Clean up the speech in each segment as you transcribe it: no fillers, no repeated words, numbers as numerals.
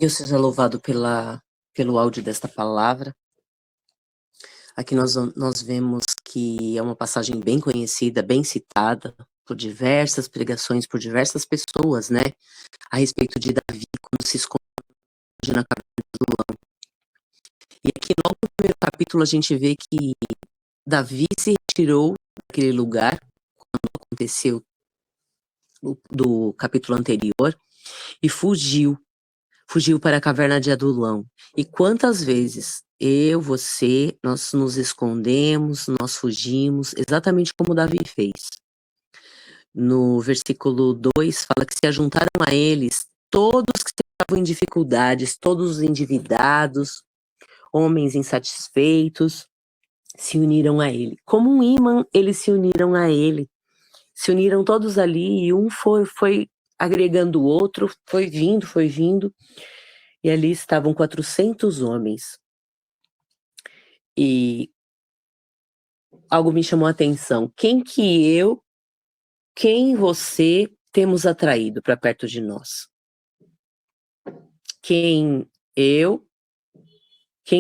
Deus seja louvado pelo áudio desta palavra. Aqui nós vemos que é uma passagem bem conhecida, bem citada por diversas pregações, por diversas pessoas, né? A respeito de Davi, quando se esconde na caverna de Adulão. E aqui logo no primeiro capítulo a gente vê que Davi se retirou daquele lugar, quando aconteceu do capítulo anterior, e fugiu para a caverna de Adulão. E quantas vezes você, nós nos escondemos, nós fugimos, exatamente como Davi fez. No versículo 2 fala que se ajuntaram a eles todos que estavam em dificuldades, todos os endividados, homens insatisfeitos, se uniram a ele. Como um ímã, eles se uniram a ele. Se uniram todos ali e um foi agregando o outro, foi vindo. E ali estavam 400 homens. E algo me chamou a atenção. Quem você temos atraído para perto de nós? Quem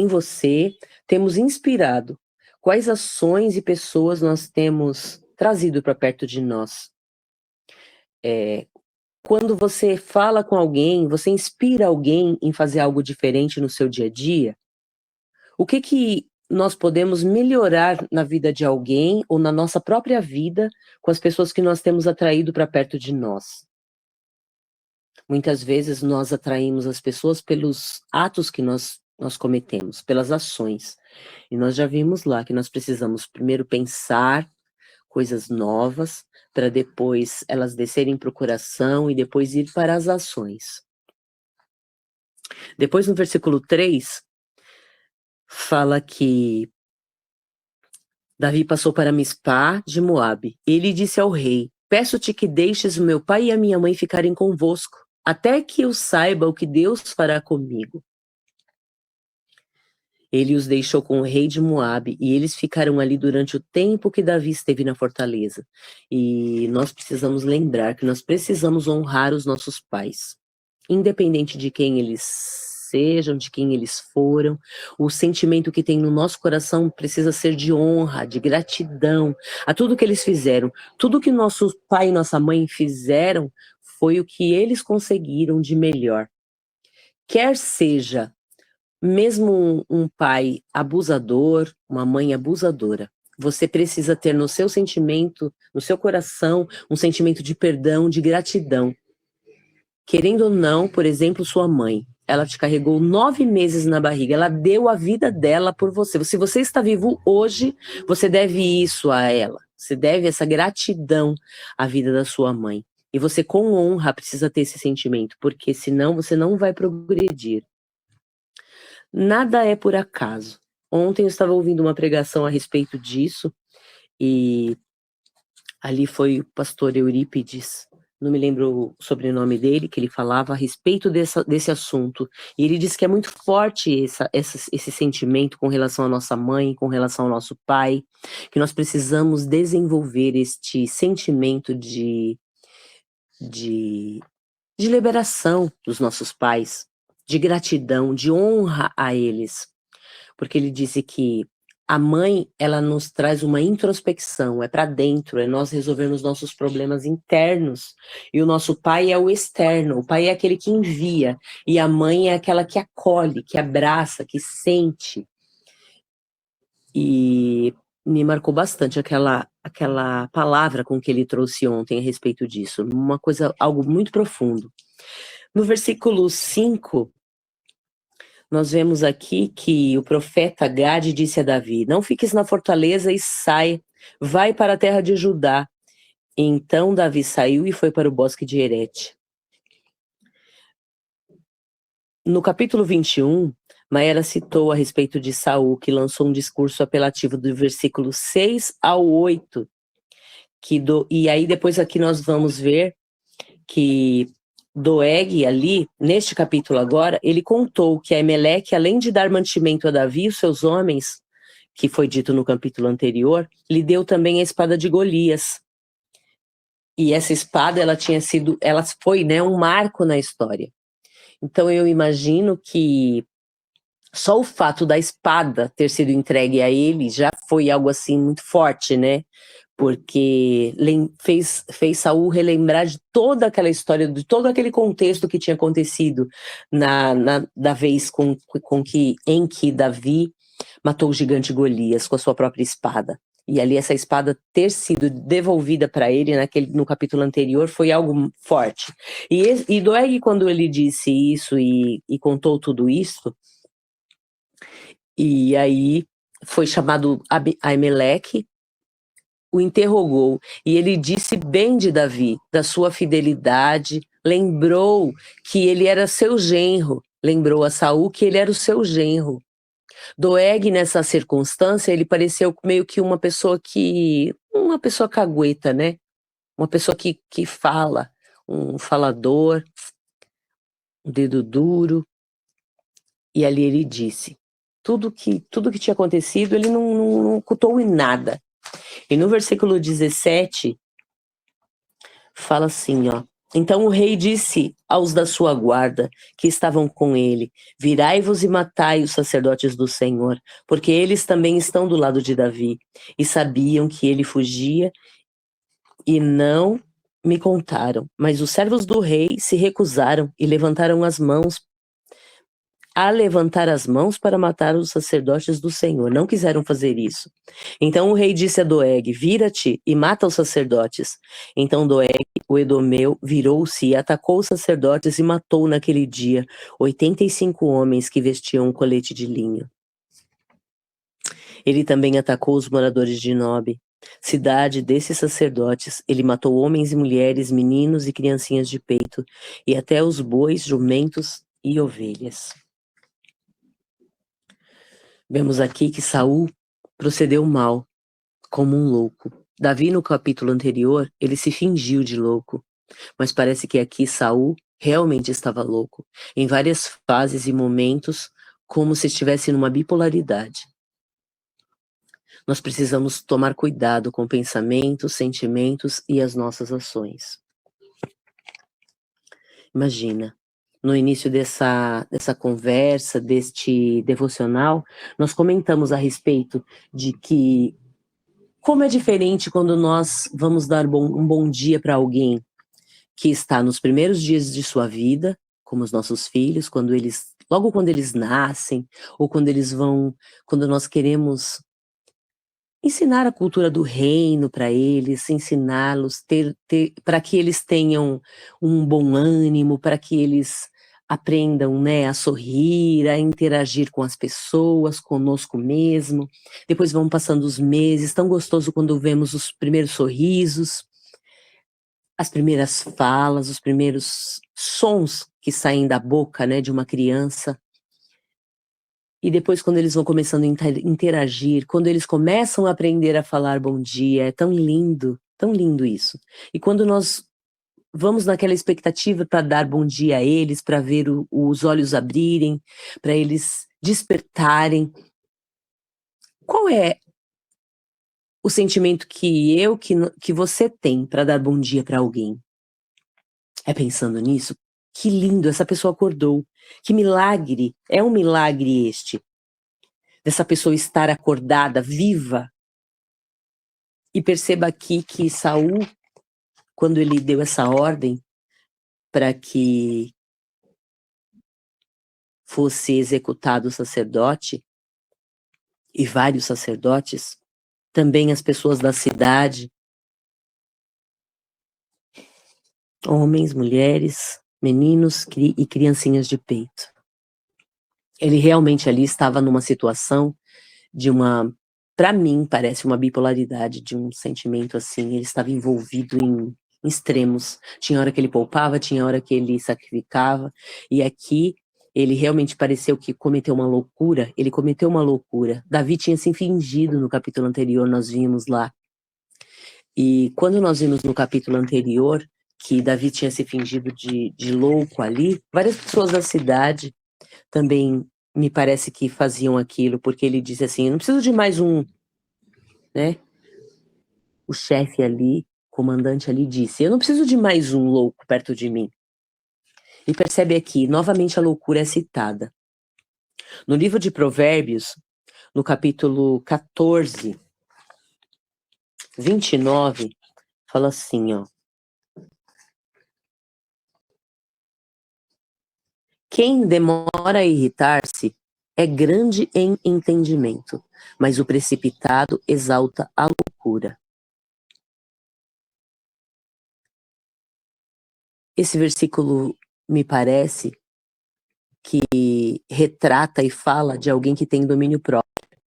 você temos inspirado? Quais ações e pessoas nós temos trazido para perto de nós? Quando você fala com alguém, você inspira alguém em fazer algo diferente no seu dia a dia? O que nós podemos melhorar na vida de alguém ou na nossa própria vida com as pessoas que nós temos atraído para perto de nós? Muitas vezes nós atraímos as pessoas pelos atos que nós cometemos, pelas ações. E nós já vimos lá que nós precisamos primeiro pensar coisas novas, para depois elas descerem para o coração e depois ir para as ações. Depois no versículo 3, fala que Davi passou para Mispá de Moabe. Ele disse ao rei: peço-te que deixes o meu pai e a minha mãe ficarem convosco, até que eu saiba o que Deus fará comigo. Ele os deixou com o rei de Moabe, e eles ficaram ali durante o tempo que Davi esteve na fortaleza. E nós precisamos lembrar que nós precisamos honrar os nossos pais, independente de quem eles sejam, de quem eles foram. O sentimento que tem no nosso coração precisa ser de honra, de gratidão a tudo que eles fizeram. Tudo que nosso pai e nossa mãe fizeram foi o que eles conseguiram de melhor. Quer seja mesmo um pai abusador, uma mãe abusadora, você precisa ter no seu sentimento, no seu coração, um sentimento de perdão, de gratidão. Querendo ou não, por exemplo, sua mãe, ela te carregou 9 meses na barriga, ela deu a vida dela por você. Se você está vivo hoje, você deve isso a ela. Você deve essa gratidão à vida da sua mãe. E você, com honra, precisa ter esse sentimento, porque senão você não vai progredir. Nada é por acaso. Ontem eu estava ouvindo uma pregação a respeito disso, e ali foi o pastor Eurípides, não me lembro o sobrenome dele, que ele falava a respeito desse assunto. E ele disse que é muito forte esse sentimento com relação à nossa mãe, com relação ao nosso pai, que nós precisamos desenvolver este sentimento de liberação dos nossos pais, de gratidão, de honra a eles. Porque ele disse que a mãe, ela nos traz uma introspecção, é para dentro, é nós resolvermos nossos problemas internos. E o nosso pai é o externo, o pai é aquele que envia, e a mãe é aquela que acolhe, que abraça, que sente. E me marcou bastante aquela palavra com que ele trouxe ontem a respeito disso, algo muito profundo. No versículo 5, nós vemos aqui que o profeta Gade disse a Davi: não fiques na fortaleza e sai, vai para a terra de Judá. Então Davi saiu e foi para o bosque de Herete. No capítulo 21, Maera citou a respeito de Saul, que lançou um discurso apelativo do versículo 6 ao 8. E aí depois aqui nós vamos ver que Doeg, ali, neste capítulo agora, ele contou que Ameleque, além de dar mantimento a Davi e os seus homens, que foi dito no capítulo anterior, lhe deu também a espada de Golias. E essa espada, ela foi, um marco na história. Então eu imagino que só o fato da espada ter sido entregue a ele já foi algo assim muito forte, né? Porque fez Saul relembrar de toda aquela história, de todo aquele contexto que tinha acontecido da vez em que Davi matou o gigante Golias com a sua própria espada. E ali essa espada ter sido devolvida para ele no capítulo anterior foi algo forte. E Doeg, quando ele disse isso e contou tudo isso, e aí foi chamado Aimeleque, o interrogou, e ele disse bem de Davi, da sua fidelidade, lembrou que ele era seu genro, lembrou a Saul que ele era o seu genro. Doeg, nessa circunstância, ele pareceu meio que uma pessoa cagueta, né? Uma pessoa que fala, um falador, um dedo duro. E ali ele disse, tudo que tinha acontecido, ele não ocultou em nada. E no versículo 17, fala assim, ó. Então o rei disse aos da sua guarda, que estavam com ele, virai-vos e matai os sacerdotes do Senhor, porque eles também estão do lado de Davi, e sabiam que ele fugia, e não me contaram. Mas os servos do rei se recusaram e levantaram as mãos para matar os sacerdotes do Senhor. Não quiseram fazer isso. Então o rei disse a Doeg, vira-te e mata os sacerdotes. Então Doeg, o Edomeu, virou-se e atacou os sacerdotes e matou naquele dia 85 homens que vestiam um colete de linho. Ele também atacou os moradores de Nobe, cidade desses sacerdotes. Ele matou homens e mulheres, meninos e criancinhas de peito, e até os bois, jumentos e ovelhas. Vemos aqui que Saul procedeu mal, como um louco. Davi, no capítulo anterior, ele se fingiu de louco, mas parece que aqui Saul realmente estava louco, em várias fases e momentos, como se estivesse numa bipolaridade. Nós precisamos tomar cuidado com pensamentos, sentimentos e as nossas ações. Imagina, no início dessa conversa, deste devocional, nós comentamos a respeito de que como é diferente quando nós vamos dar um bom dia para alguém que está nos primeiros dias de sua vida, como os nossos filhos, logo quando eles nascem, ou quando nós queremos ensinar a cultura do reino para eles, ensiná-los, para que eles tenham um bom ânimo, para que eles aprendam, né, a sorrir, a interagir com as pessoas, conosco mesmo. Depois vão passando os meses, tão gostoso quando vemos os primeiros sorrisos, as primeiras falas, os primeiros sons que saem da boca, né, de uma criança. E depois, quando eles vão começando a interagir, quando eles começam a aprender a falar bom dia, é tão lindo isso. E quando nós vamos naquela expectativa para dar bom dia a eles, para ver os olhos abrirem, para eles despertarem, qual é o sentimento que você tem para dar bom dia para alguém? É pensando nisso? Que lindo, essa pessoa acordou. Que milagre, é um milagre este. Dessa pessoa estar acordada, viva. E perceba aqui que Saul, quando ele deu essa ordem para que fosse executado o sacerdote, e vários sacerdotes, também as pessoas da cidade, homens, mulheres, meninos e criancinhas de peito. Ele realmente ali estava numa situação para mim, parece uma bipolaridade de um sentimento assim, ele estava envolvido em extremos. Tinha hora que ele poupava, tinha hora que ele sacrificava, e aqui ele realmente pareceu que cometeu uma loucura, ele cometeu uma loucura. Davi tinha se fingido no capítulo anterior, nós vimos lá. E quando nós vimos no capítulo anterior que Davi tinha se fingido de louco ali, várias pessoas da cidade também me parece que faziam aquilo, porque ele disse assim, eu não preciso de mais um, né? O chefe ali, comandante ali disse, eu não preciso de mais um louco perto de mim. E percebe aqui, novamente a loucura é citada. No livro de Provérbios, no capítulo 14, 29, fala assim, ó. Quem demora a irritar-se é grande em entendimento, mas o precipitado exalta a loucura. Esse versículo me parece que retrata e fala de alguém que tem domínio próprio.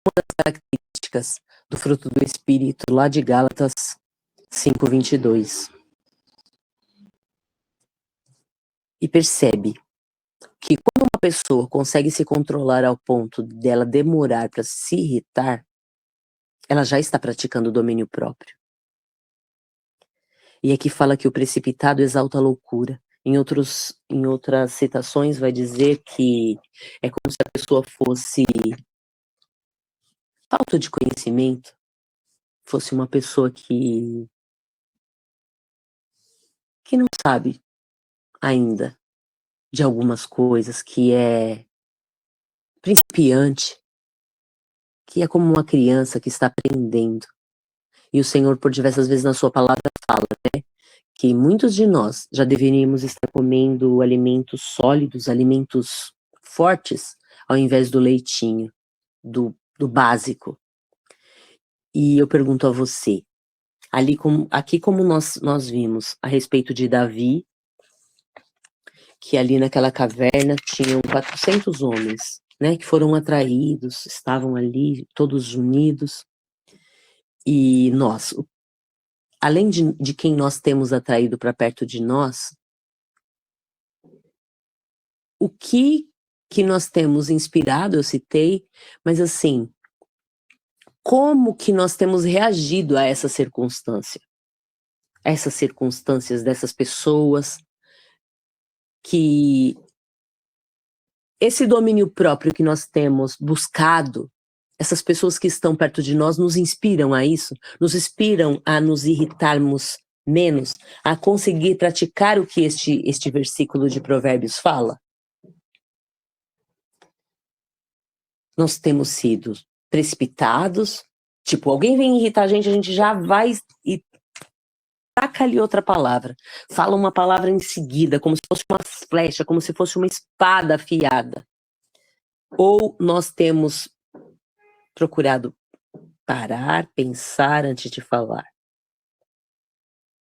Uma das características do fruto do Espírito, lá de Gálatas 5:22. E percebe que quando uma pessoa consegue se controlar ao ponto dela demorar para se irritar, ela já está praticando o domínio próprio. E aqui fala que o precipitado exalta a loucura. Em outras citações vai dizer que é como se a pessoa fosse falta de conhecimento, fosse uma pessoa que não sabe ainda de algumas coisas, que é principiante, que é como uma criança que está aprendendo. E o Senhor, por diversas vezes na sua palavra, fala, né, que muitos de nós já deveríamos estar comendo alimentos sólidos, alimentos fortes, ao invés do leitinho, do básico. E eu pergunto a você, aqui como nós vimos a respeito de Davi, que ali naquela caverna tinham 400 homens, né, que foram atraídos, estavam ali todos unidos, e nós, além de quem nós temos atraído para perto de nós, o que nós temos inspirado, eu citei, mas assim, como que nós temos reagido a essa circunstância? Essas circunstâncias dessas pessoas, que esse domínio próprio que nós temos buscado, essas pessoas que estão perto de nós nos inspiram a isso, nos inspiram a nos irritarmos menos, a conseguir praticar o que este versículo de Provérbios fala. Nós temos sido precipitados, tipo, alguém vem irritar a gente já vai e taca ali outra palavra, fala uma palavra em seguida, como se fosse uma flecha, como se fosse uma espada afiada. Ou nós temos procurado parar, pensar antes de falar.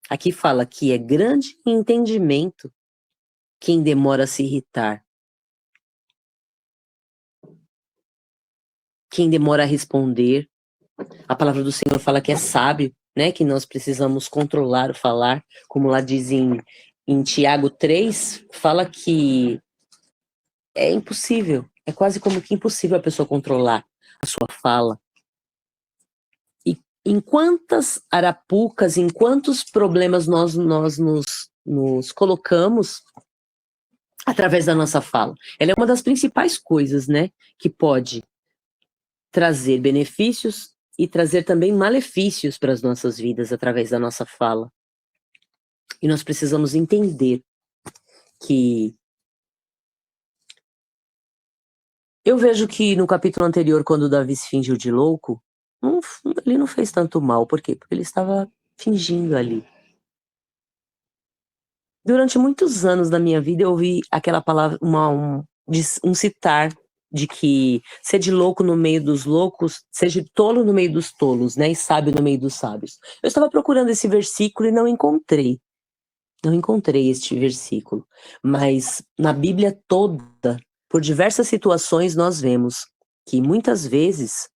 Aqui fala que é grande entendimento quem demora a se irritar, quem demora a responder. A palavra do Senhor fala que é sábio, né? Que nós precisamos controlar o falar, como lá diz em Tiago 3, fala que é impossível, é quase como que impossível a pessoa controlar a sua fala. E em quantas arapucas, em quantos problemas nós nos colocamos através da nossa fala. Ela é uma das principais coisas, né, que pode trazer benefícios e trazer também malefícios para as nossas vidas através da nossa fala. E nós precisamos entender que eu vejo que no capítulo anterior, quando Davi se fingiu de louco, ele não fez tanto mal. Por quê? Porque ele estava fingindo ali. Durante muitos anos da minha vida, eu ouvi aquela palavra, um citar de que seja louco no meio dos loucos, seja tolo no meio dos tolos, né? E sábio no meio dos sábios. Eu estava procurando esse versículo e não encontrei. Não encontrei este versículo. Mas na Bíblia toda, por diversas situações, nós vemos que muitas vezes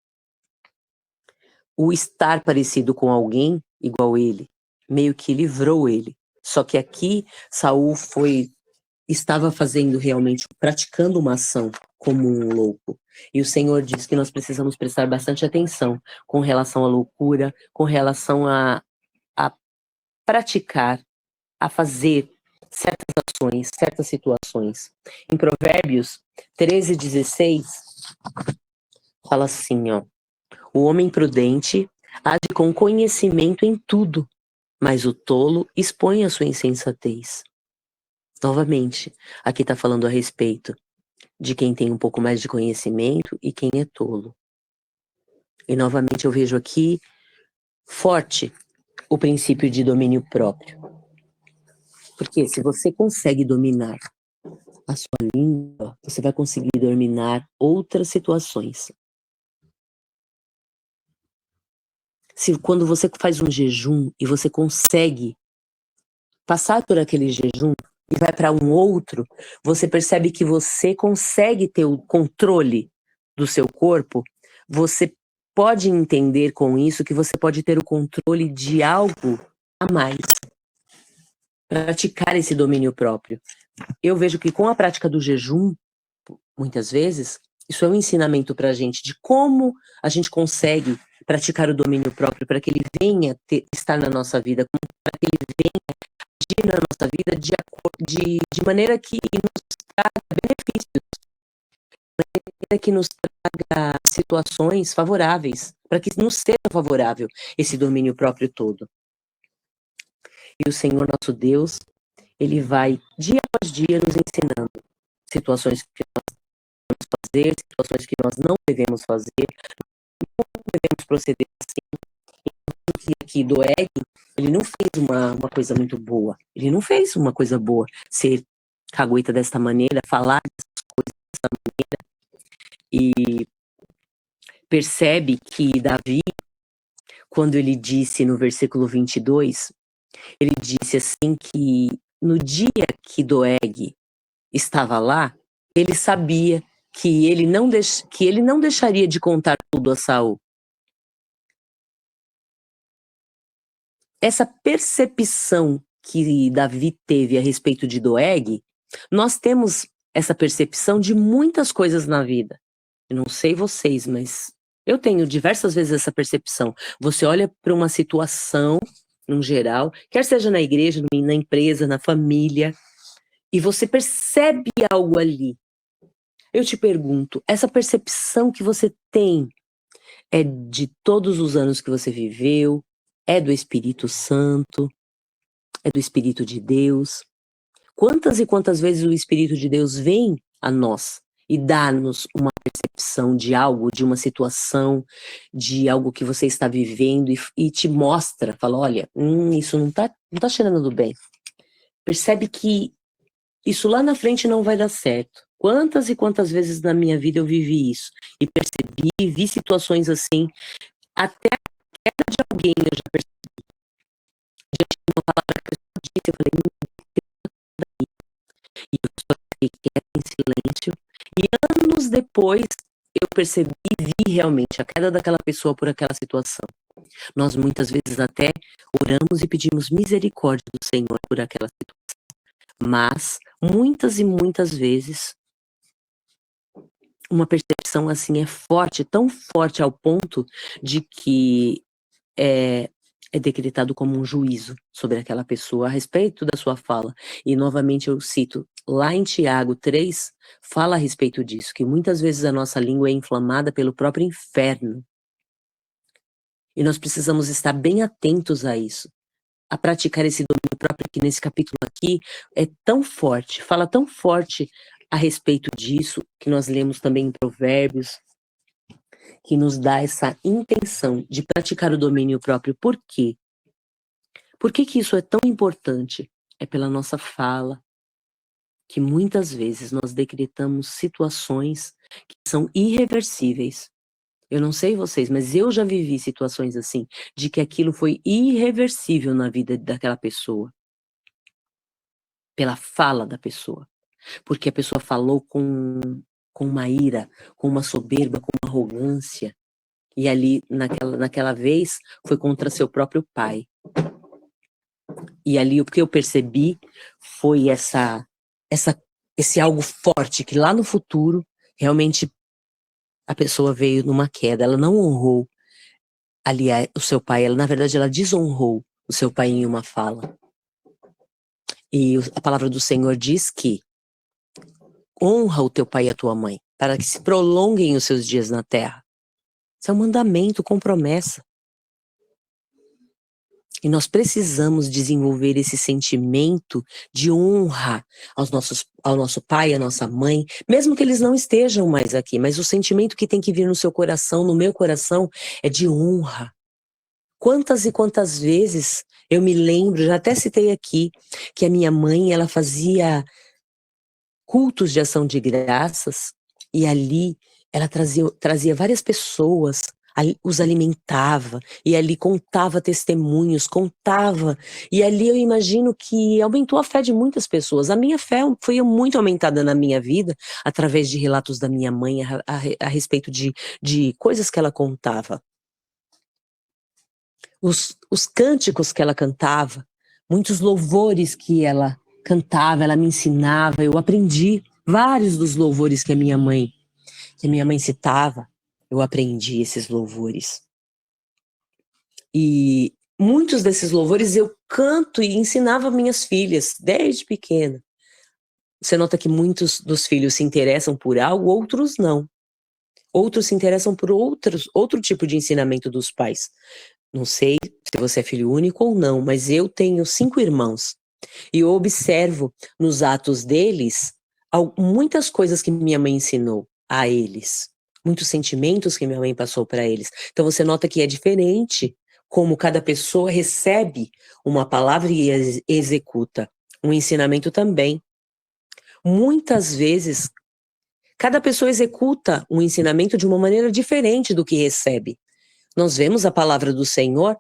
o estar parecido com alguém igual ele, meio que livrou ele. Só que aqui Saul estava fazendo realmente, praticando uma ação como um louco. E o Senhor diz que nós precisamos prestar bastante atenção com relação à loucura, com relação a praticar, a fazer certas ações, certas situações. Em Provérbios 13:16, fala assim, ó: o homem prudente age com conhecimento em tudo, mas o tolo expõe a sua insensatez. Novamente, aqui está falando a respeito de quem tem um pouco mais de conhecimento e quem é tolo. E novamente eu vejo aqui forte o princípio de domínio próprio. Porque se você consegue dominar a sua língua, você vai conseguir dominar outras situações. Se quando você faz um jejum e você consegue passar por aquele jejum e vai para um outro, você percebe que você consegue ter o controle do seu corpo, você pode entender com isso que você pode ter o controle de algo a mais, praticar esse domínio próprio. Eu vejo que com a prática do jejum, muitas vezes, isso é um ensinamento para a gente de como a gente consegue praticar o domínio próprio para que ele venha estar na nossa vida, para que ele venha agir na nossa vida de maneira que nos traga benefícios, de maneira que nos traga situações favoráveis, para que nos seja favorável esse domínio próprio todo. E o Senhor nosso Deus, Ele vai dia após dia nos ensinando situações que nós devemos fazer, situações que nós não devemos fazer, não devemos proceder assim. Que aqui do Eg, ele não fez uma coisa muito boa. Ele não fez uma coisa boa. Ser cagueta desta maneira, falar dessas coisas dessa maneira. E percebe que Davi, quando ele disse no versículo 22, ele disse assim que no dia que Doeg estava lá, ele sabia que ele não deixaria de contar tudo a Saul. Essa percepção que Davi teve a respeito de Doeg, nós temos essa percepção de muitas coisas na vida. Eu não sei vocês, mas eu tenho diversas vezes essa percepção. Você olha para uma situação, no geral, quer seja na igreja, na empresa, na família, e você percebe algo ali. Eu te pergunto, essa percepção que você tem é de todos os anos que você viveu? É do Espírito Santo? É do Espírito de Deus? Quantas e quantas vezes o Espírito de Deus vem a nós e dá-nos uma percepção de algo, de uma situação, de algo que você está vivendo e te mostra, fala, olha, isso não tá cheirando bem. Percebe que isso lá na frente não vai dar certo. Quantas e quantas vezes na minha vida eu vivi isso e percebi, vi situações assim, até a queda de alguém eu já percebi. Diante de uma palavra que a pessoa disse, eu falei, e eu só fiquei quieta em silêncio. E anos depois eu percebi e vi realmente a queda daquela pessoa por aquela situação. Nós muitas vezes até oramos e pedimos misericórdia do Senhor por aquela situação. Mas muitas e muitas vezes uma percepção assim é forte, tão forte ao ponto de que é decretado como um juízo sobre aquela pessoa a respeito da sua fala. E novamente eu cito, lá em Tiago 3, fala a respeito disso, que muitas vezes a nossa língua é inflamada pelo próprio inferno. E nós precisamos estar bem atentos a isso, a praticar esse domínio próprio, que nesse capítulo aqui é tão forte, fala tão forte a respeito disso, que nós lemos também em Provérbios, que nos dá essa intenção de praticar o domínio próprio. Por quê? Por que isso é tão importante? É pela nossa fala, que muitas vezes nós decretamos situações que são irreversíveis. Eu não sei vocês, mas eu já vivi situações assim, de que aquilo foi irreversível na vida daquela pessoa. Pela fala da pessoa. Porque a pessoa falou com uma ira, com uma soberba, com uma arrogância. E ali, naquela vez, foi contra seu próprio pai. E ali o que eu percebi foi esse algo forte, que lá no futuro, realmente, a pessoa veio numa queda. Ela não honrou ali o seu pai. Na verdade, ela desonrou o seu pai em uma fala. E a palavra do Senhor diz que honra o teu pai e a tua mãe, para que se prolonguem os seus dias na terra. Isso é um mandamento com promessa. E nós precisamos desenvolver esse sentimento de honra ao nosso pai, à nossa mãe, mesmo que eles não estejam mais aqui, mas o sentimento que tem que vir no seu coração, no meu coração, é de honra. Quantas e quantas vezes eu me lembro, já até citei aqui, que a minha mãe, ela fazia cultos de ação de graças, e ali ela trazia várias pessoas, os alimentava, e ali contava testemunhos, e ali eu imagino que aumentou a fé de muitas pessoas. A minha fé foi muito aumentada na minha vida, através de relatos da minha mãe a respeito de coisas que ela contava. Os cânticos que ela cantava, muitos louvores que ela cantava, ela me ensinava, eu aprendi vários dos louvores que a minha mãe citava, eu aprendi esses louvores. E muitos desses louvores eu canto e ensinava minhas filhas, desde pequena. Você nota que muitos dos filhos se interessam por algo, outros não. Outros se interessam por outro tipo de ensinamento dos pais. Não sei se você é filho único ou não, mas eu tenho 5 irmãos. E eu observo nos atos deles muitas coisas que minha mãe ensinou a eles. Muitos sentimentos que minha mãe passou para eles. Então você nota que é diferente como cada pessoa recebe uma palavra e executa. Um ensinamento também. Muitas vezes, cada pessoa executa um ensinamento de uma maneira diferente do que recebe. Nós vemos a palavra do Senhor,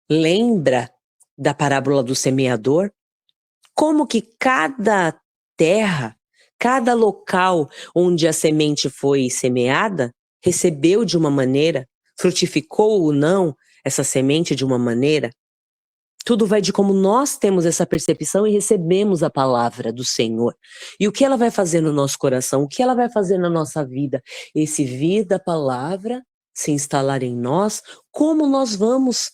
lembra da parábola do semeador, como que cada terra, cada local onde a semente foi semeada, recebeu de uma maneira, frutificou ou não essa semente de uma maneira. Tudo vai de como nós temos essa percepção e recebemos a palavra do Senhor. E o que ela vai fazer no nosso coração, o que ela vai fazer na nossa vida? Esse vir da palavra se instalar em nós, como nós vamos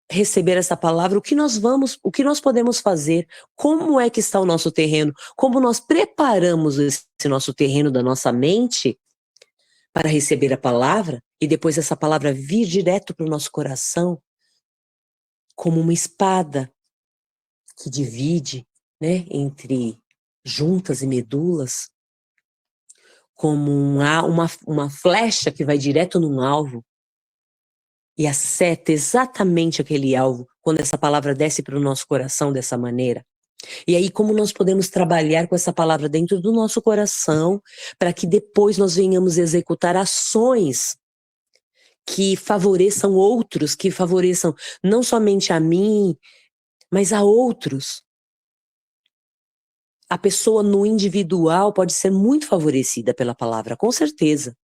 receber essa palavra, o que nós podemos fazer, como é que está o nosso terreno, como nós preparamos esse nosso terreno da nossa mente para receber a palavra e depois essa palavra vir direto para o nosso coração, como uma espada que divide, né, entre juntas e medulas, como uma flecha que vai direto num alvo e acerta exatamente aquele alvo quando essa palavra desce para o nosso coração dessa maneira. E aí como nós podemos trabalhar com essa palavra dentro do nosso coração para que depois nós venhamos executar ações que favoreçam outros, que favoreçam não somente a mim, mas a outros. A pessoa no individual pode ser muito favorecida pela palavra, com certeza.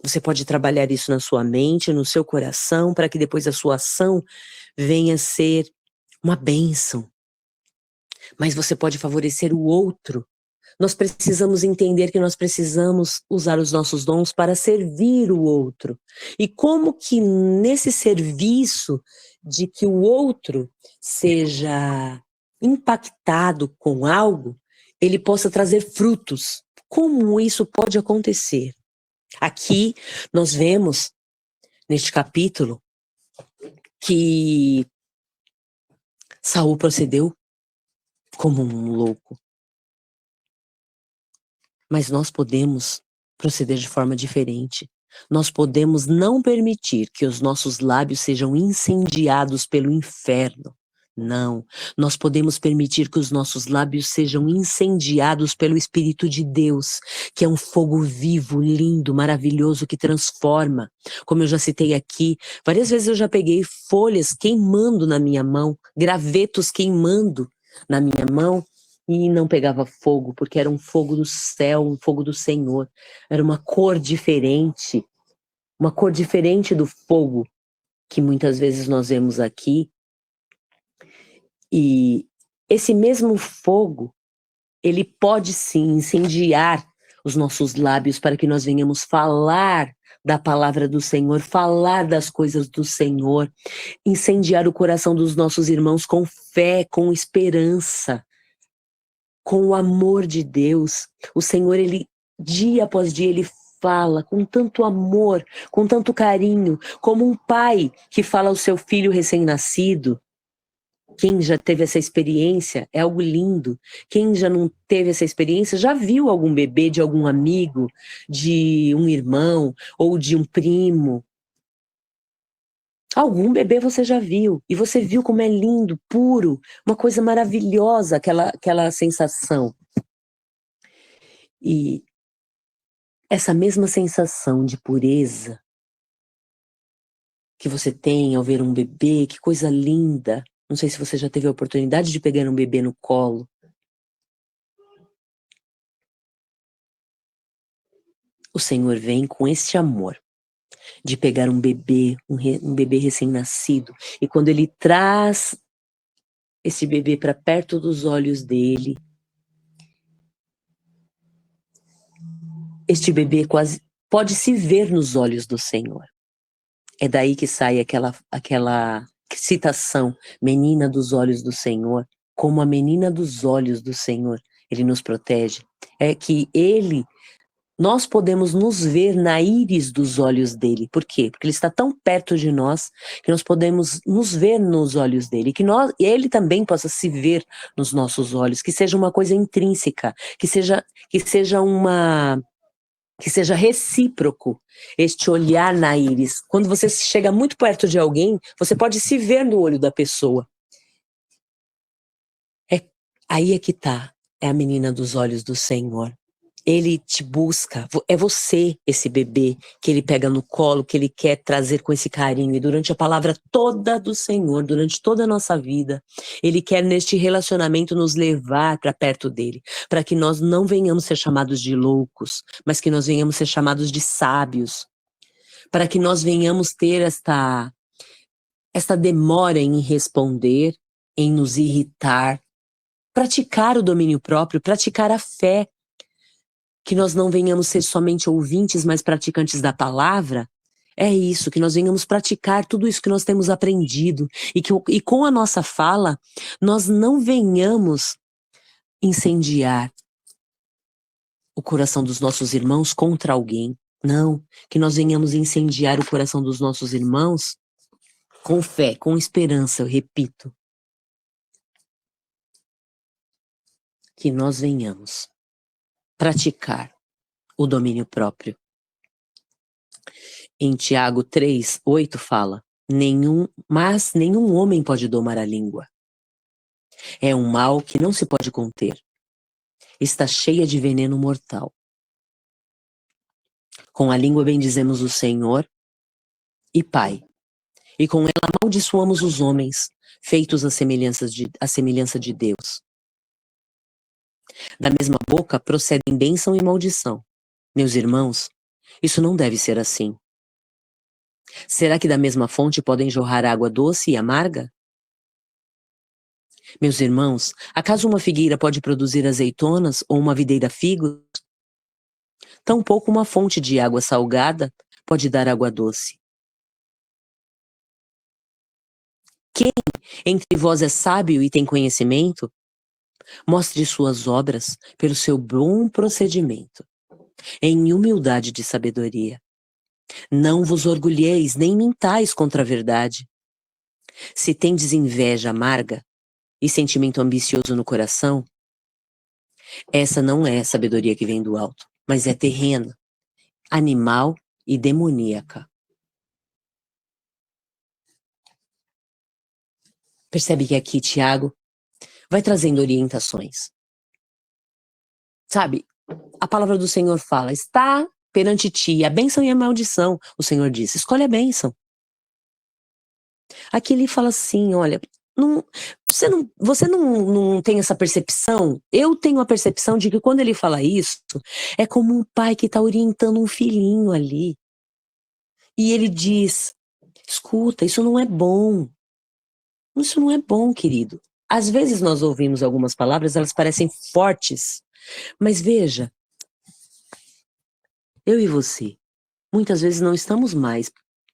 Você pode trabalhar isso na sua mente, no seu coração, para que depois a sua ação venha a ser uma bênção. Mas você pode favorecer o outro. Nós precisamos entender que nós precisamos usar os nossos dons para servir o outro. E como que nesse serviço de que o outro seja impactado com algo, ele possa trazer frutos. Como isso pode acontecer? Aqui nós vemos, neste capítulo, que Saul procedeu como um louco. Mas nós podemos proceder de forma diferente. Nós podemos não permitir que os nossos lábios sejam incendiados pelo inferno. Não. Nós podemos permitir que os nossos lábios sejam incendiados pelo Espírito de Deus, que é um fogo vivo, lindo, maravilhoso, que transforma. Como eu já citei aqui, várias vezes eu já peguei folhas queimando na minha mão, gravetos queimando na minha mão, e não pegava fogo, porque era um fogo do céu, um fogo do Senhor. Era uma cor diferente do fogo que muitas vezes nós vemos aqui. E esse mesmo fogo, ele pode sim incendiar os nossos lábios para que nós venhamos falar da palavra do Senhor, falar das coisas do Senhor, incendiar o coração dos nossos irmãos com fé, com esperança, com o amor de Deus. O Senhor, ele, dia após dia, ele fala com tanto amor, com tanto carinho, como um pai que fala ao seu filho recém-nascido. Quem já teve essa experiência é algo lindo. Quem já não teve essa experiência já viu algum bebê de algum amigo, de um irmão ou de um primo. Algum bebê você já viu, e você viu como é lindo, puro, uma coisa maravilhosa, aquela sensação. E essa mesma sensação de pureza que você tem ao ver um bebê, que coisa linda. Não sei se você já teve a oportunidade de pegar um bebê no colo. O Senhor vem com este amor de pegar um bebê, um bebê recém-nascido, e quando Ele traz esse bebê para perto dos olhos dele, este bebê quase pode se ver nos olhos do Senhor. É daí que sai aquela citação, menina dos olhos do Senhor, como a menina dos olhos do Senhor, Ele nos protege. É que nós podemos nos ver na íris dos olhos dele. Por quê? Porque ele está tão perto de nós que nós podemos nos ver nos olhos dele, que ele também possa se ver nos nossos olhos, que seja uma coisa intrínseca, que seja recíproco este olhar na íris. Quando você chega muito perto de alguém, você pode se ver no olho da pessoa. Aí é que tá, é a menina dos olhos do Senhor. Ele te busca, é você esse bebê que ele pega no colo, que ele quer trazer com esse carinho, e durante a palavra toda do Senhor, durante toda a nossa vida, ele quer neste relacionamento nos levar para perto dele, para que nós não venhamos ser chamados de loucos, mas que nós venhamos ser chamados de sábios, para que nós venhamos ter esta demora em responder, em nos irritar, praticar o domínio próprio, praticar a fé, que nós não venhamos ser somente ouvintes, mas praticantes da palavra. É isso, que nós venhamos praticar tudo isso que nós temos aprendido, e com a nossa fala, nós não venhamos incendiar o coração dos nossos irmãos contra alguém. Não, que nós venhamos incendiar o coração dos nossos irmãos com fé, com esperança, eu repito. Que nós venhamos praticar o domínio próprio. Em Tiago 3:8 fala, mas nenhum homem pode domar a língua. É um mal que não se pode conter. Está cheia de veneno mortal. Com a língua bendizemos o Senhor e Pai, e com ela amaldiçoamos os homens, feitos à semelhança de Deus. Da mesma boca procedem bênção e maldição. Meus irmãos, isso não deve ser assim. Será que da mesma fonte podem jorrar água doce e amarga? Meus irmãos, acaso uma figueira pode produzir azeitonas ou uma videira figos? Tampouco uma fonte de água salgada pode dar água doce. Quem entre vós é sábio e tem conhecimento? Mostre suas obras pelo seu bom procedimento, em humildade de sabedoria. Não vos orgulheis nem mintais contra a verdade. Se tendes inveja amarga e sentimento ambicioso no coração, essa não é sabedoria que vem do alto, mas é terrena, animal e demoníaca. Percebe que aqui Tiago vai trazendo orientações. Sabe, a palavra do Senhor fala, está perante ti a bênção e a maldição. O Senhor diz, escolhe a bênção. Aqui ele fala assim, olha, você não tem essa percepção? Eu tenho a percepção de que quando ele fala isso, é como um pai que está orientando um filhinho ali. E ele diz, escuta, isso não é bom. Isso não é bom, querido. Às vezes nós ouvimos algumas palavras, elas parecem fortes, mas veja, eu e você, muitas vezes não estamos mais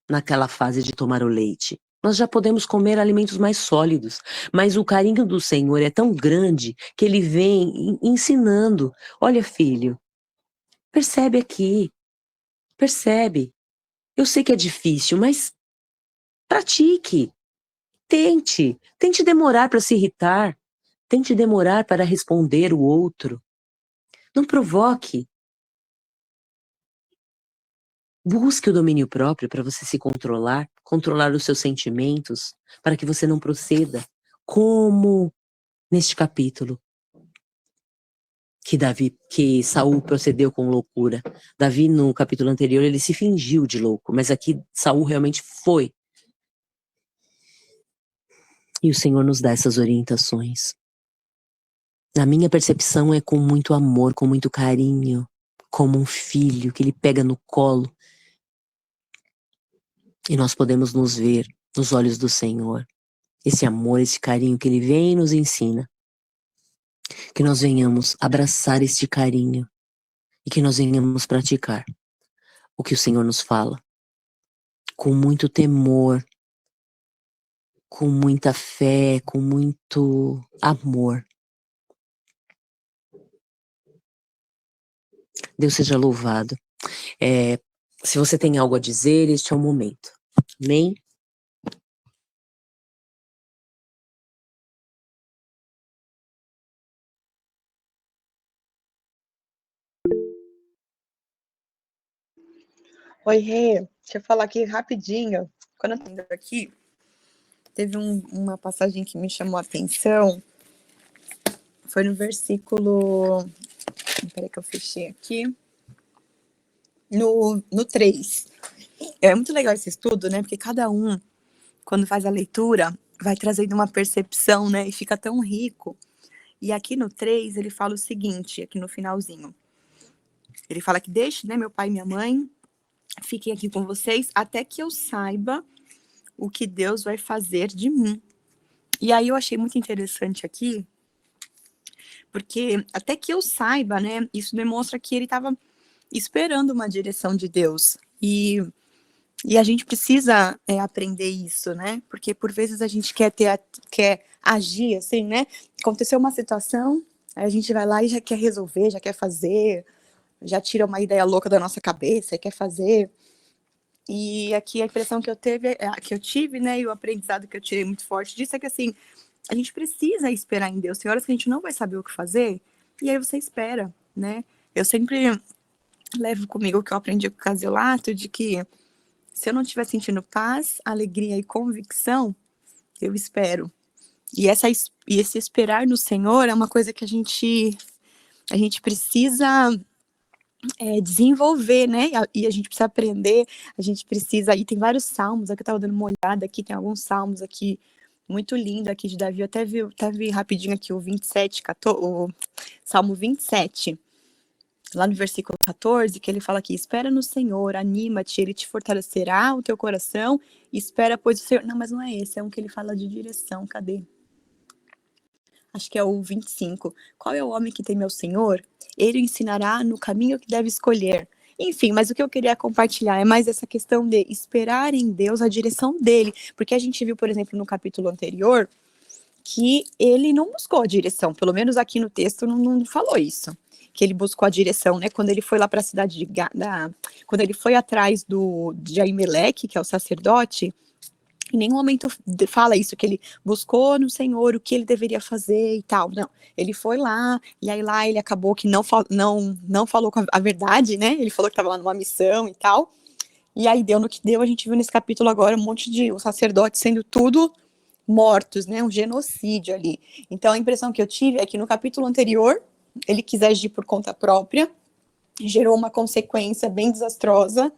naquela fase de tomar o leite. Nós já podemos comer alimentos mais sólidos, mas o carinho do Senhor é tão grande que Ele vem ensinando. Olha, filho, percebe aqui, Percebe? Eu sei que é difícil, mas pratique. Tente. Tente demorar para se irritar. Tente demorar para responder o outro. Não provoque. Busque o domínio próprio para você se controlar, controlar os seus sentimentos, para que você não proceda como neste capítulo que Saul procedeu com loucura. Davi, no capítulo anterior, ele se fingiu de louco, mas aqui Saul realmente foi. E o Senhor nos dá essas orientações. Na minha percepção é com muito amor, com muito carinho, como um filho que ele pega no colo. E nós podemos nos ver nos olhos do Senhor. Esse amor, esse carinho que ele vem e nos ensina. Que nós venhamos abraçar este carinho e que nós venhamos praticar o que o Senhor nos fala. Com muito temor, com muita fé, com muito amor. Deus seja louvado. Se você tem algo a dizer, este é o momento. Amém? Oi, Rê, deixa eu falar aqui rapidinho. Quando eu estava aqui, teve uma passagem que me chamou a atenção. Foi no versículo. Peraí que eu fechei aqui. No 3. É muito legal esse estudo, né? Porque cada um, quando faz a leitura, vai trazendo uma percepção, né? E fica tão rico. E aqui no 3, ele fala o seguinte, aqui no finalzinho. Ele fala que deixe, né, meu pai e minha mãe, fiquem aqui com vocês até que eu saiba o que Deus vai fazer de mim. E aí eu achei muito interessante aqui, porque até que eu saiba, né, isso demonstra que ele estava esperando uma direção de Deus. E a gente precisa aprender isso, né? Porque por vezes a gente quer agir assim, né? Aconteceu uma situação, aí a gente vai lá e já quer resolver, já quer fazer, já tira uma ideia louca da nossa cabeça e quer fazer. E aqui a impressão que eu tive, né, e o aprendizado que eu tirei muito forte disso é que, assim, a gente precisa esperar em Deus. Tem horas que a gente não vai saber o que fazer, e aí você espera, né? Eu sempre levo comigo o que eu aprendi com o Casiolato, de que se eu não estiver sentindo paz, alegria e convicção, eu espero. E esse esperar no Senhor é uma coisa que a gente precisa desenvolver, né? E a gente precisa aprender, a gente precisa. E tem vários salmos, aqui eu estava dando uma olhada aqui, tem alguns salmos aqui muito lindo aqui de Davi. Eu até vi rapidinho aqui o 27, o Salmo 27, lá no versículo 14, que ele fala aqui: espera no Senhor, anima-te, ele te fortalecerá o teu coração, espera, pois o Senhor. Não, mas não é esse, é um que ele fala de direção, cadê? Acho que é o 25. Qual é o homem que teme ao Senhor? Ele o ensinará no caminho que deve escolher. Enfim, mas o que eu queria compartilhar é mais essa questão de esperar em Deus a direção dele. Porque a gente viu, por exemplo, no capítulo anterior, que ele não buscou a direção. Pelo menos aqui no texto não falou isso. Que ele buscou a direção, né? Quando ele foi lá para a cidade de quando ele foi atrás de Aimeleque, que é o sacerdote, em nenhum momento fala isso, que ele buscou no Senhor o que ele deveria fazer e tal. Não, ele foi lá, e aí lá ele acabou que não falou com a verdade, né? Ele falou que estava lá numa missão e tal. E aí deu no que deu, a gente viu nesse capítulo agora um monte de os sacerdotes sendo tudo mortos, né? Um genocídio ali. Então a impressão que eu tive é que no capítulo anterior, ele quis agir por conta própria, gerou uma consequência bem desastrosa,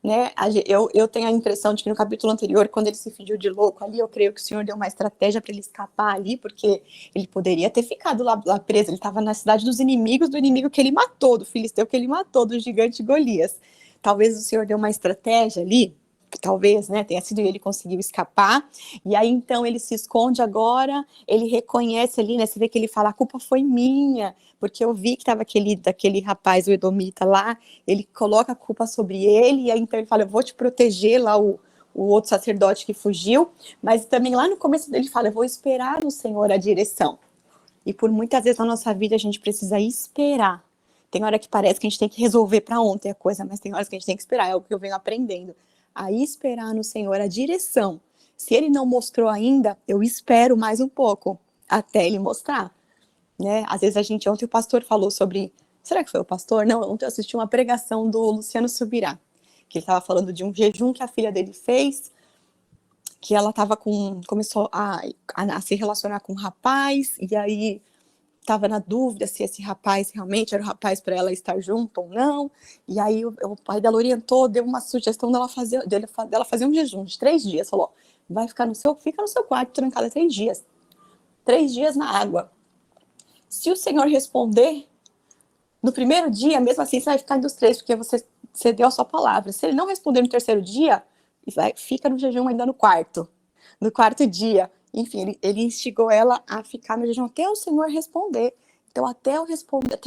né? Eu tenho a impressão de que no capítulo anterior, quando ele se fingiu de louco ali, eu creio que o Senhor deu uma estratégia para ele escapar ali, porque ele poderia ter ficado lá preso. Ele estava na cidade dos inimigos, do inimigo que ele matou, do filisteu que ele matou, do gigante Golias. Talvez o Senhor deu uma estratégia ali, talvez, né, tenha sido ele conseguiu escapar, e aí então ele se esconde agora, ele reconhece ali, né, você vê que ele fala, a culpa foi minha, porque eu vi que estava daquele rapaz, o Edomita lá, ele coloca a culpa sobre ele, e aí então ele fala, eu vou te proteger lá, o outro sacerdote que fugiu, mas também lá no começo ele fala, eu vou esperar no Senhor a direção. E por muitas vezes na nossa vida a gente precisa esperar. Tem hora que parece que a gente tem que resolver para ontem a coisa, mas tem horas que a gente tem que esperar, é o que eu venho aprendendo. Aí esperar no Senhor a direção. Se ele não mostrou ainda, eu espero mais um pouco, até ele mostrar, né? Às vezes ontem o pastor falou sobre, será que foi o pastor? Não, ontem eu assisti uma pregação do Luciano Subirá, que ele estava falando de um jejum que a filha dele fez, que ela começou a se relacionar com um rapaz, e aí estava na dúvida se esse rapaz realmente era o rapaz para ela estar junto ou não, e aí o pai dela orientou, deu uma sugestão dela fazer um jejum de 3 dias, falou, fica no seu quarto trancada 3 dias, 3 dias na água. Se o Senhor responder no primeiro dia, mesmo assim você vai ficar dos 3, porque você deu a sua palavra. Se ele não responder no terceiro dia, fica no jejum ainda no quarto dia. Enfim, ele instigou ela a ficar no jejum até o Senhor responder. Então, até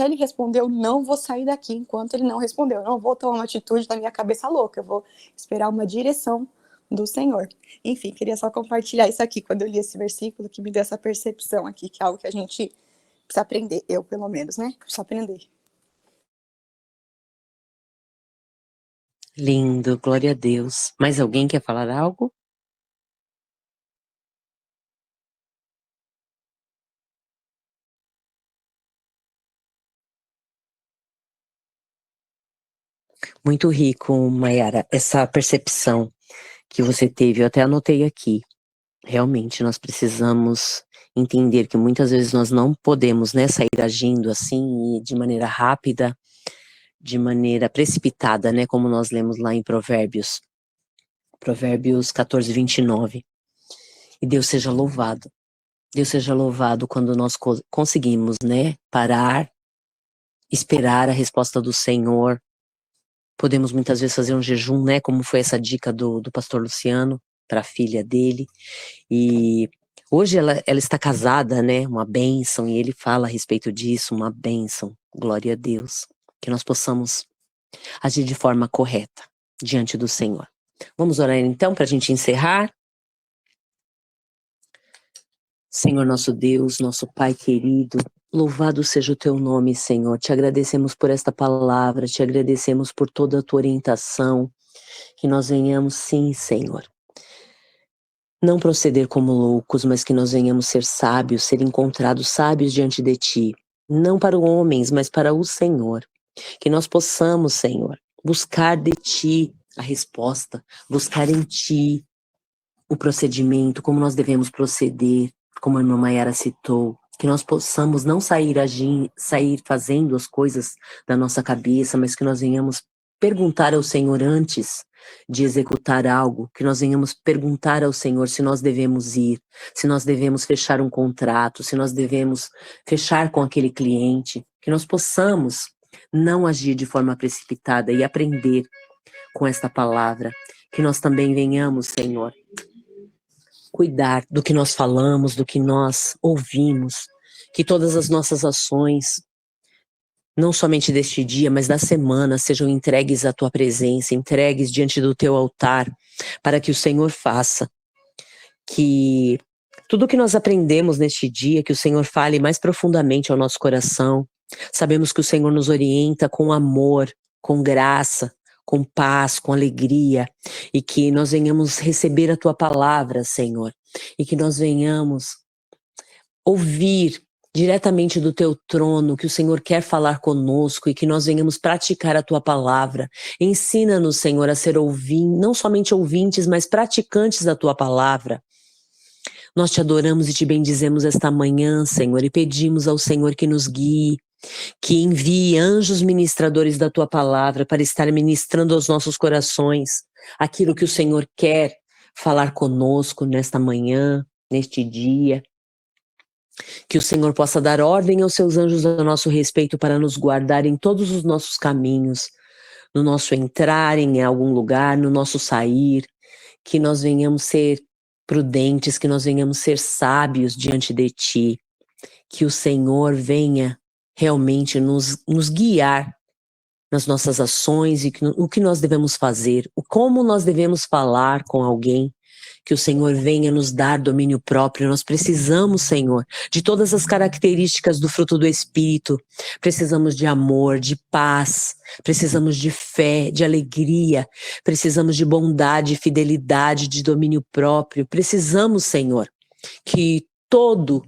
ele responder, eu não vou sair daqui enquanto ele não respondeu. Eu não vou tomar uma atitude da minha cabeça louca. Eu vou esperar uma direção do Senhor. Enfim, queria só compartilhar isso aqui, quando eu li esse versículo, que me deu essa percepção aqui, que é algo que a gente precisa aprender. Eu, pelo menos, né? Preciso aprender. Lindo, glória a Deus. Mais alguém quer falar algo? Muito rico, Mayara, essa percepção que você teve. Eu até anotei aqui. Realmente, nós precisamos entender que muitas vezes nós não podemos, né, sair agindo assim e de maneira rápida, de maneira precipitada, né, como nós lemos lá em Provérbios 14, 29. E Deus seja louvado. Deus seja louvado quando nós conseguimos, né, parar, esperar a resposta do Senhor. Podemos muitas vezes fazer um jejum, né, como foi essa dica do pastor Luciano para a filha dele. E hoje ela está casada, né, uma bênção, e ele fala a respeito disso, uma bênção, glória a Deus, que nós possamos agir de forma correta diante do Senhor. Vamos orar então para a gente encerrar? Senhor nosso Deus, nosso Pai querido, louvado seja o teu nome, Senhor. Te agradecemos por esta palavra, te agradecemos por toda a tua orientação, que nós venhamos, sim, Senhor, não proceder como loucos, mas que nós venhamos ser sábios, ser encontrados sábios diante de ti, não para os homens, mas para o Senhor. Que nós possamos, Senhor, buscar de ti a resposta, buscar em ti o procedimento, como nós devemos proceder, como a irmã Mayara citou, que nós possamos não sair fazendo as coisas da nossa cabeça, mas que nós venhamos perguntar ao Senhor antes de executar algo, que nós venhamos perguntar ao Senhor se nós devemos ir, se nós devemos fechar um contrato, se nós devemos fechar com aquele cliente, que nós possamos não agir de forma precipitada e aprender com esta palavra, que nós também venhamos, Senhor, cuidar do que nós falamos, do que nós ouvimos, que todas as nossas ações, não somente deste dia, mas da semana, sejam entregues à tua presença, entregues diante do teu altar, para que o Senhor faça, que tudo que nós aprendemos neste dia, que o Senhor fale mais profundamente ao nosso coração. Sabemos que o Senhor nos orienta com amor, com graça, com paz, com alegria, e que nós venhamos receber a tua palavra, Senhor, e que nós venhamos ouvir diretamente do teu trono que o Senhor quer falar conosco e que nós venhamos praticar a tua palavra. Ensina-nos, Senhor, a ser não somente ouvintes, mas praticantes da tua palavra. Nós te adoramos e te bendizemos esta manhã, Senhor, e pedimos ao Senhor que nos guie, que envie anjos ministradores da tua palavra para estar ministrando aos nossos corações aquilo que o Senhor quer falar conosco nesta manhã, neste dia. Que o Senhor possa dar ordem aos seus anjos a nosso respeito para nos guardar em todos os nossos caminhos, no nosso entrar em algum lugar, no nosso sair, que nós venhamos ser prudentes, que nós venhamos ser sábios diante de ti, que o Senhor venha realmente nos guiar nas nossas ações e o que nós devemos fazer, como nós devemos falar com alguém, que o Senhor venha nos dar domínio próprio. Nós precisamos, Senhor, de todas as características do fruto do Espírito. Precisamos de amor, de paz, precisamos de fé, de alegria, precisamos de bondade, fidelidade, de domínio próprio. Precisamos, Senhor, que todo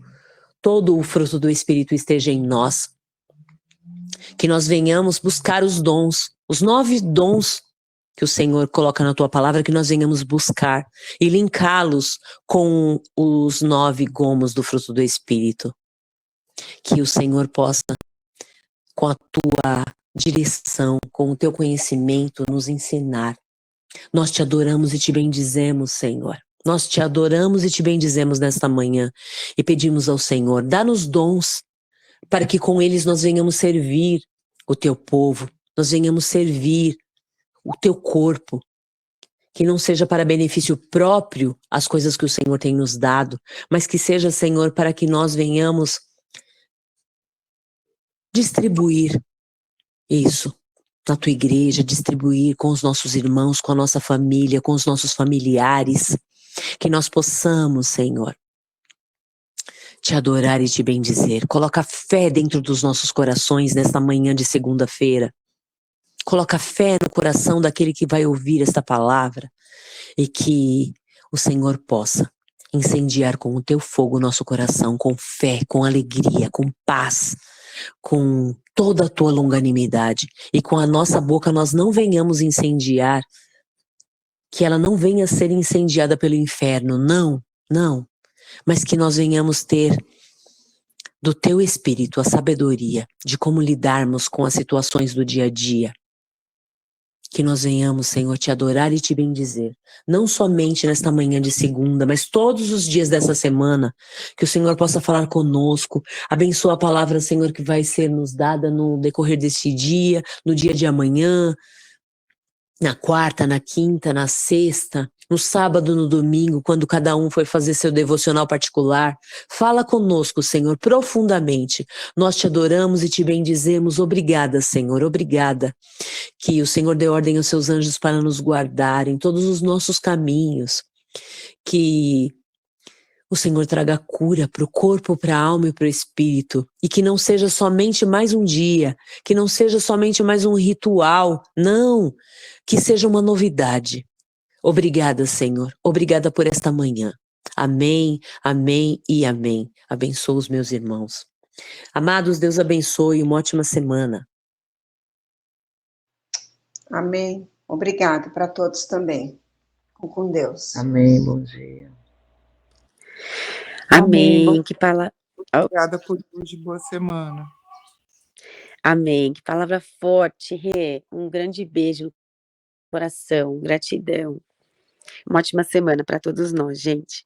o fruto do Espírito esteja em nós. Que nós venhamos buscar os dons, os 9 dons que o Senhor coloca na tua palavra, que nós venhamos buscar e linká-los com os 9 gomos do fruto do Espírito. Que o Senhor possa, com a tua direção, com o teu conhecimento, nos ensinar. Nós te adoramos e te bendizemos, Senhor. Nós te adoramos e te bendizemos nesta manhã e pedimos ao Senhor, dá-nos dons para que com eles nós venhamos servir o teu povo, nós venhamos servir o teu corpo, que não seja para benefício próprio as coisas que o Senhor tem nos dado, mas que seja, Senhor, para que nós venhamos distribuir isso na tua igreja, distribuir com os nossos irmãos, com a nossa família, com os nossos familiares, que nós possamos, Senhor, te adorar e te bendizer. Coloca fé dentro dos nossos corações nesta manhã de segunda-feira. Coloca fé no coração daquele que vai ouvir esta palavra e que o Senhor possa incendiar com o teu fogo o nosso coração, com fé, com alegria, com paz, com toda a tua longanimidade, e com a nossa boca nós não venhamos incendiar, que ela não venha a ser incendiada pelo inferno, não, mas que nós venhamos ter do teu Espírito a sabedoria de como lidarmos com as situações do dia a dia. Que nós venhamos, Senhor, te adorar e te bendizer, não somente nesta manhã de segunda, mas todos os dias dessa semana, que o Senhor possa falar conosco, abençoa a palavra, Senhor, que vai ser nos dada no decorrer deste dia, no dia de amanhã, na quarta, na quinta, na sexta, no sábado, no domingo, quando cada um for fazer seu devocional particular. Fala conosco, Senhor, profundamente. Nós te adoramos e te bendizemos. Obrigada, Senhor, obrigada. Que o Senhor dê ordem aos seus anjos para nos guardar em todos os nossos caminhos. Que o Senhor traga cura para o corpo, para a alma e para o espírito. E que não seja somente mais um dia, que não seja somente mais um ritual. Não, que seja uma novidade. Obrigada, Senhor. Obrigada por esta manhã. Amém, amém e amém. Abençoa os meus irmãos. Amados, Deus abençoe. Uma ótima semana. Amém. Obrigado para todos também. Com Deus. Amém. Bom dia. Amém. Que palavra. Obrigada por hoje. Boa semana. Amém. Que palavra forte, Rê. Um grande beijo no coração. Gratidão. Uma ótima semana para todos nós, gente.